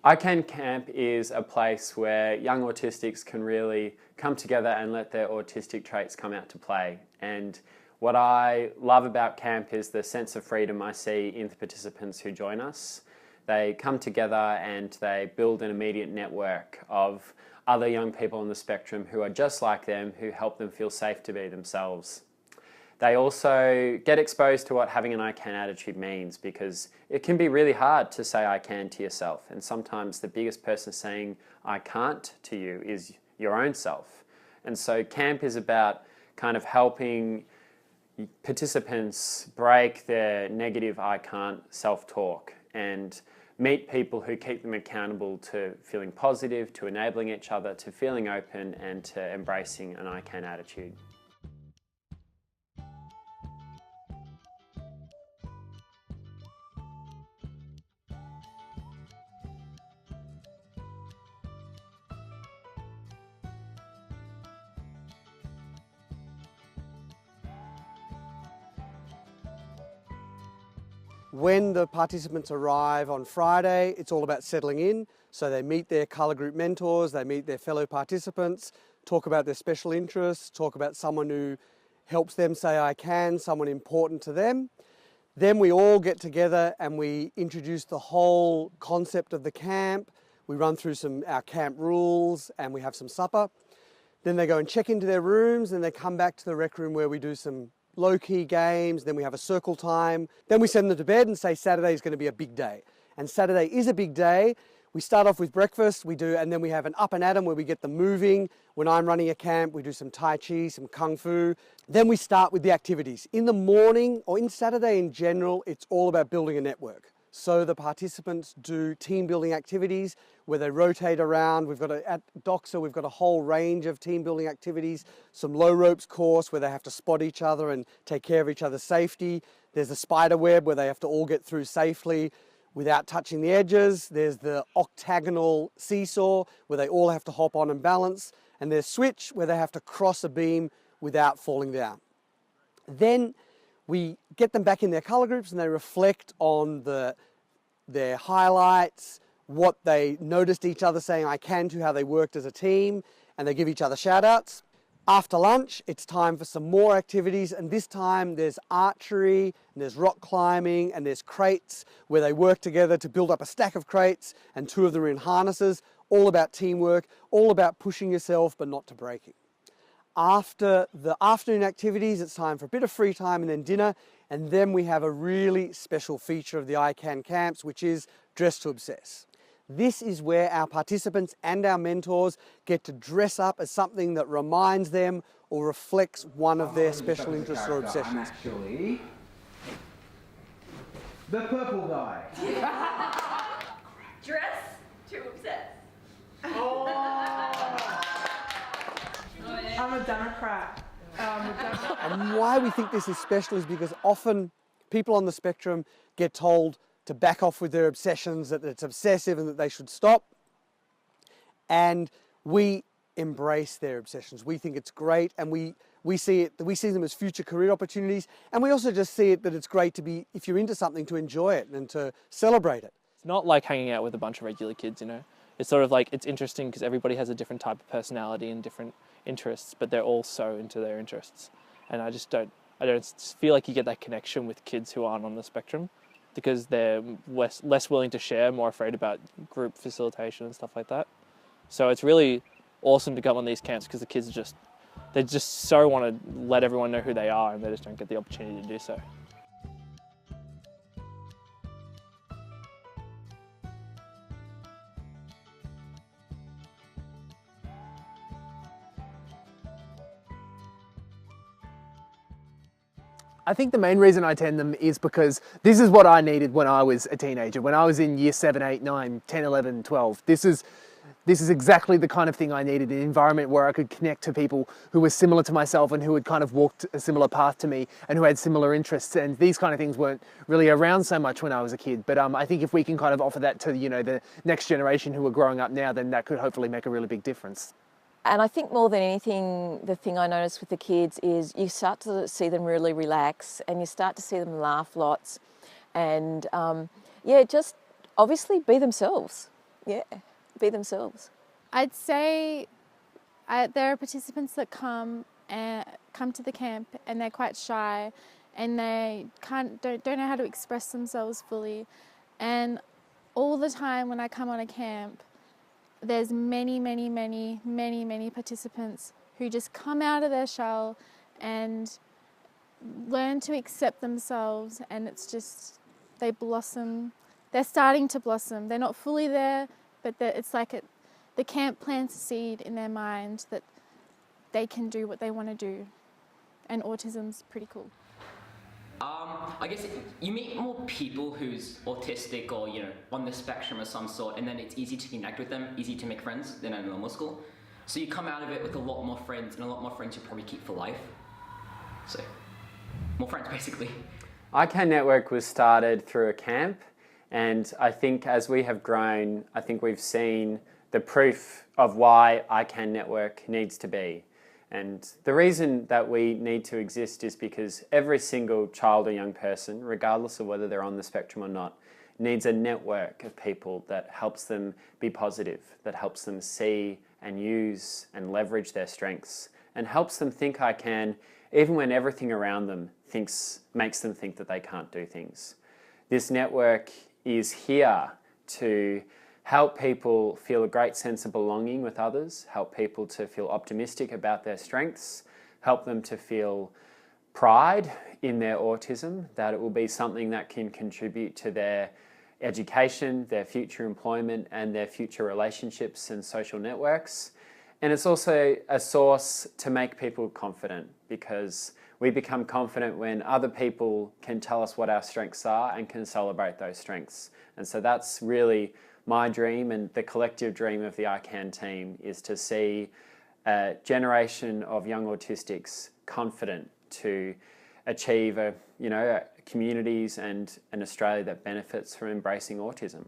ICANN Camp is a place where young autistics can really come together and let their autistic traits come out to play. And what I love about camp is the sense of freedom I see in the participants who join us. They come together and they build an immediate network of other young people on the spectrum who are just like them, who help them feel safe to be themselves. They also get exposed to what having an I can attitude means, because it can be really hard to say I can to yourself, and sometimes the biggest person saying I can't to you is your own self. And so camp is about kind of helping participants break their negative I can't self-talk and meet people who keep them accountable to feeling positive, to enabling each other, to feeling open, and to embracing an I can attitude. When the participants arrive on Friday, it's all about settling in. So they meet their colour group mentors, they meet their fellow participants, talk about their special interests, talk about someone who helps them say I can, someone important to them. Then we all get together and we introduce the whole concept of the camp. We run through our camp rules and we have some supper. Then they go and check into their rooms and they come back to the rec room where we do some low-key games, then we have a circle time. Then we send them to bed and say Saturday is going to be a big day. And Saturday is a big day. We start off with breakfast, and then we have an up and atom where we get them moving. When I'm running a camp, we do some Tai Chi, some Kung Fu. Then we start with the activities. In the morning, or in Saturday in general, it's all about building a network. So the participants do team building activities where they rotate around. At Doxa, we've got a whole range of team building activities. Some low ropes course where they have to spot each other and take care of each other's safety. There's the spider web where they have to all get through safely without touching the edges. There's the octagonal seesaw where they all have to hop on and balance. And there's switch where they have to cross a beam without falling down. Then we get them back in their colour groups and they reflect on their highlights, what they noticed each other saying I can to, how they worked as a team, and they give each other shout outs. After lunch, it's time for some more activities, and this time there's archery, and there's rock climbing, and there's crates where they work together to build up a stack of crates, and 2 of them are in harnesses, all about teamwork, all about pushing yourself but not to breaking. After the afternoon activities, it's time for a bit of free time and then dinner, and then we have a really special feature of the ICANN camps, which is Dress to Obsess. This is where our participants and our mentors get to dress up as something that reminds them or reflects one of their special interests or obsessions. I'm actually the purple guy. Dress to obsess. I'm a Democrat. And why we think this is special is because often people on the spectrum get told to back off with their obsessions, that it's obsessive and that they should stop. And we embrace their obsessions. We think it's great, and we see them as future career opportunities. And we also just see it that it's great to be, if you're into something, to enjoy it and to celebrate it. It's not like hanging out with a bunch of regular kids, you know. It's sort of like, it's interesting because everybody has a different type of personality and different interests, but they're all so into their interests. And I don't feel like you get that connection with kids who aren't on the spectrum, because they're less willing to share, more afraid about group facilitation and stuff like that. So it's really awesome to come on these camps because the kids they just so want to let everyone know who they are, and they just don't get the opportunity to do so. I think the main reason I attend them is because this is what I needed when I was a teenager. When I was in year 7, 8, 9, 10, 11, 12. This is exactly the kind of thing I needed, an environment where I could connect to people who were similar to myself and who had kind of walked a similar path to me and who had similar interests. And these kind of things weren't really around so much when I was a kid. But I think if we can kind of offer that to, you know, the next generation who are growing up now, then that could hopefully make a really big difference. And I think more than anything, the thing I notice with the kids is you start to see them really relax, and you start to see them laugh lots, and yeah, just obviously be themselves. yeah, be themselves. I'd say there are participants that come to the camp and they're quite shy and they don't know how to express themselves fully. And all the time when I come on a camp, there's many participants who just come out of their shell and learn to accept themselves, and it's just, they blossom. They're starting to blossom. They're not fully there, but it's like the camp plants a seed in their mind that they can do what they want to do. And autism's pretty cool. I guess you meet more people who's autistic or, you know, on the spectrum of some sort, and then it's easy to connect with them, easy to make friends than at normal school. So you come out of it with a lot more friends, and a lot more friends you probably keep for life. So, more friends basically. ICANN Network was started through a camp, and I think as we have grown, I think we've seen the proof of why ICANN Network needs to be. And the reason that we need to exist is because every single child or young person, regardless of whether they're on the spectrum or not, needs a network of people that helps them be positive, that helps them see and use and leverage their strengths, and helps them think I can, even when everything around them makes them think that they can't do things. This network is here to help people feel a great sense of belonging with others, help people to feel optimistic about their strengths, help them to feel pride in their autism, that it will be something that can contribute to their education, their future employment, and their future relationships and social networks. And it's also a source to make people confident, because we become confident when other people can tell us what our strengths are and can celebrate those strengths. And so that's really my dream, and the collective dream of the ICANN team, is to see a generation of young autistics confident to achieve communities and an Australia that benefits from embracing autism.